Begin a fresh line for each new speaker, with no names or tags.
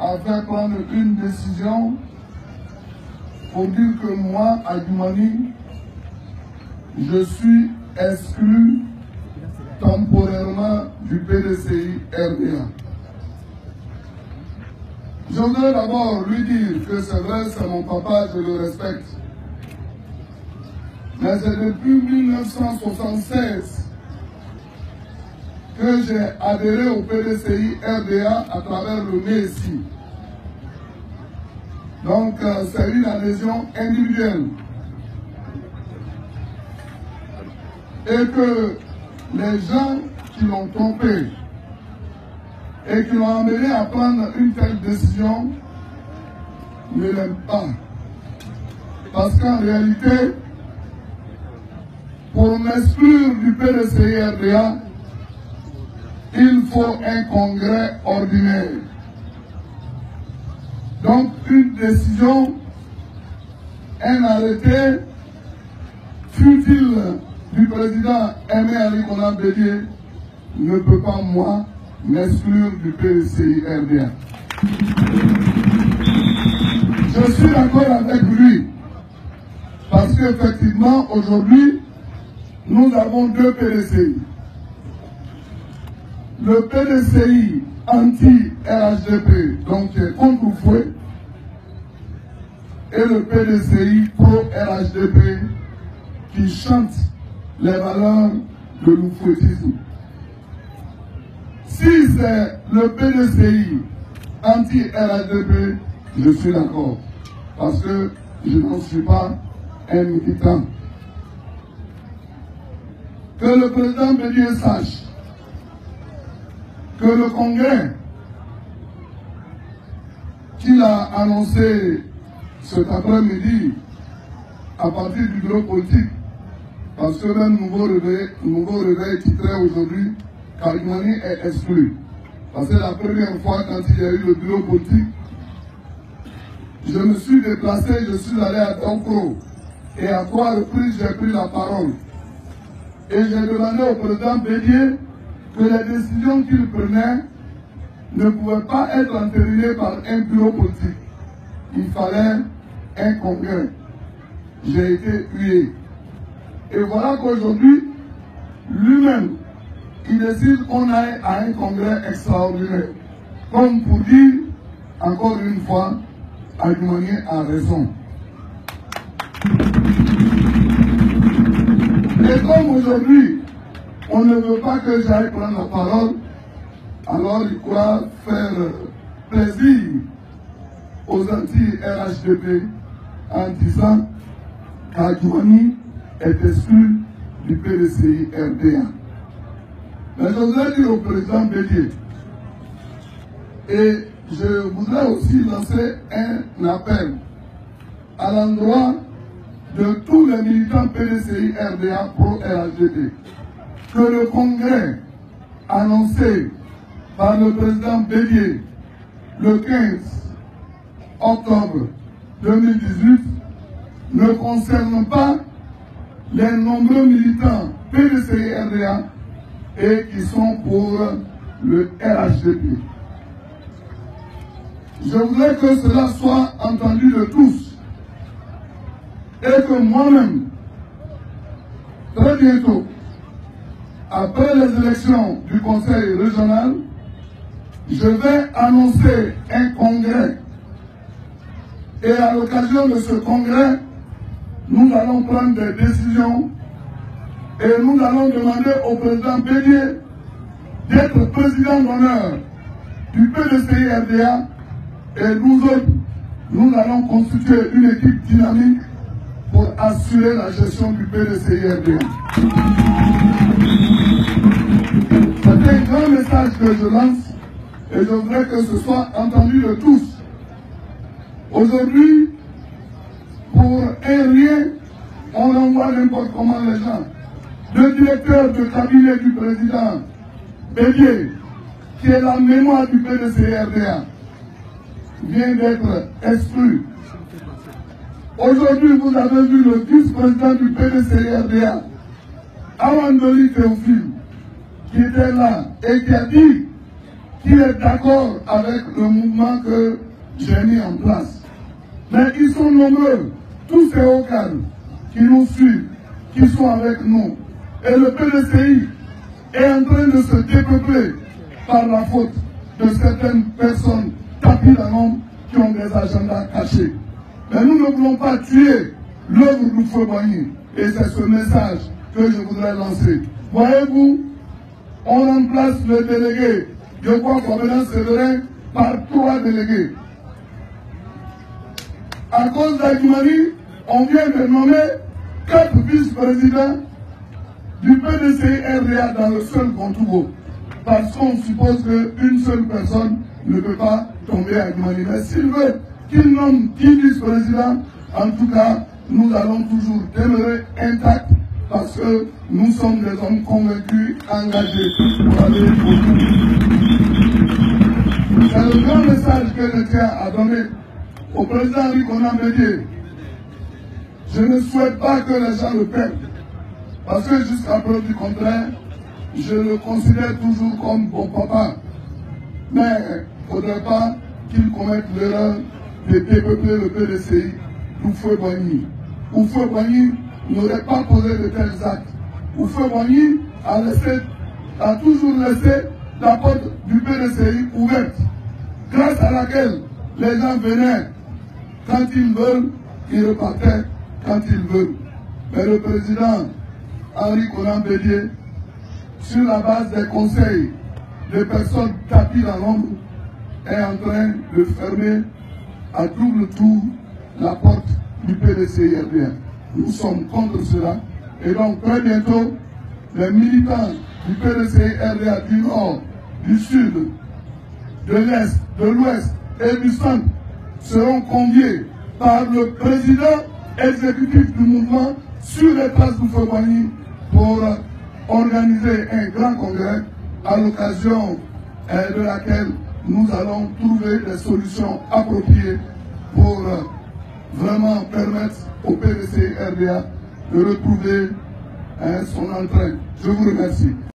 a fait prendre une décision pour dire que moi, Adjumani, je suis exclu temporairement du PDCI RDA. Je voudrais d'abord lui dire que c'est vrai, c'est mon papa, je le respecte. Mais c'est depuis 1976 que j'ai adhéré au PDCI RDA à travers le MESI. Donc c'est une adhésion individuelle. Et que les gens qui l'ont trompé et qui l'ont amené à prendre une telle décision ne l'aiment pas. Parce qu'en réalité, pour m'exclure du PDCI RDA, il faut un congrès ordinaire. Donc une décision, un arrêté, fut-il du président Aimé Ali Konan Bédié, ne peut pas, moi, m'exclure du PDCI RDA. Je suis d'accord avec lui, parce qu'effectivement, aujourd'hui, nous avons deux PDCI. Le PDCI anti-RHDP, donc qui est contre Oufoué, et le PDCI pro-RHDP qui chante les valeurs de l'oufouétisme. Si c'est le PDCI anti-RHDP, je suis d'accord, parce que je n'en suis pas un militant. Que le président Bédié sache que le congrès qu'il a annoncé cet après-midi à partir du bureau politique, parce que même nouveau réveil titrait aujourd'hui qu'Adjumani est exclu. Parce que la première fois quand il y a eu le bureau politique, je me suis déplacé, je suis allé à Dankro et à 3 reprises j'ai pris la parole. Et j'ai demandé au président Bédié que les décisions qu'il prenait ne pouvaient pas être entérinées par un bureau politique. Il fallait un congrès. J'ai été hué. Et voilà qu'aujourd'hui, lui-même, il décide qu'on aille à un congrès extraordinaire. Comme pour dire, encore une fois, Adjumani a raison. Et comme aujourd'hui, on ne veut pas que j'aille prendre la parole, alors il croit faire plaisir aux anti-RHDP en disant qu'Adjumani est exclu du PDCI RDA. Mais je voudrais dire au président Bédié, et je voudrais aussi lancer un appel à l'endroit de tous les militants PDCI RDA pro-RHDP, que le congrès annoncé par le président Bédié le 15 octobre 2018 ne concerne pas les nombreux militants PDCI RDA et qui sont pour le RHDP. Je voudrais que cela soit entendu de tous et que moi-même, très bientôt, après les élections du conseil régional, je vais annoncer un congrès. Et à l'occasion de ce congrès, nous allons prendre des décisions et nous allons demander au président Bédié d'être président d'honneur du PDCI RDA et nous autres, nous allons constituer une équipe dynamique pour assurer la gestion du PDCI RDA. C'est un grand message que je lance et je voudrais que ce soit entendu de tous. Aujourd'hui, pour un rien, on envoie n'importe comment les gens. Le directeur de cabinet du président Bédié, qui est la mémoire du PDCI RDA, vient d'être exclu. Aujourd'hui, vous avez vu le vice-président du PDCI RDA, Awandoli Théophile, qui était là et qui a dit qui est d'accord avec le mouvement que j'ai mis en place. Mais ils sont nombreux, tous ces hauts cadres qui nous suivent, qui sont avec nous. Et le PDCI est en train de se dépeupler par la faute de certaines personnes tapis dans l'ombre qui ont des agendas cachés. Mais nous ne voulons pas tuer l'œuvre du feu Boigny. Et c'est ce message que je voudrais lancer. Voyez-vous, on remplace le délégué de Covenant Séverin par 3 délégués. À cause d'Aïdjoumani, on vient de nommer 4 vice-présidents du PDCI RDA dans le seul Contougo. Parce qu'on suppose qu'une seule personne ne peut pas tomber à Aïdjoumani. Mais s'il veut qu'il nomme 10 vice-présidents, en tout cas, nous allons toujours demeurer intacts parce que nous sommes des hommes convaincus, engagés pour aller au bout. C'est le grand message que je tiens à donner au président Henri Konan Bédié. Je ne souhaite pas que les gens le perdent. Parce que jusqu'à preuve du contraire, je le considère toujours comme bon papa. Mais il ne faudrait pas qu'il commette l'erreur de dépeupler le PDCI Oufoué Boigny. Oufoué Boigny n'aurait pas posé de tels actes. Oufoué Boigny a toujours laissé la porte du PDCI ouverte, grâce à laquelle les gens venaient quand ils veulent, ils repartaient quand ils veulent. Mais le président Henri Konan Bédié, sur la base des conseils des personnes tapis dans l'ombre, est en train de fermer à double tour la porte du PDCI RDA. Nous sommes contre cela. Et donc très bientôt, les militants du PDCI RDA du Nord, du Sud, de l'Est, de l'Ouest et du Centre seront conviés par le président exécutif du mouvement sur les traces du feu Boigny pour organiser un grand congrès à l'occasion de laquelle nous allons trouver des solutions appropriées pour vraiment permettre au PDCI RDA de retrouver son entrain. Je vous remercie.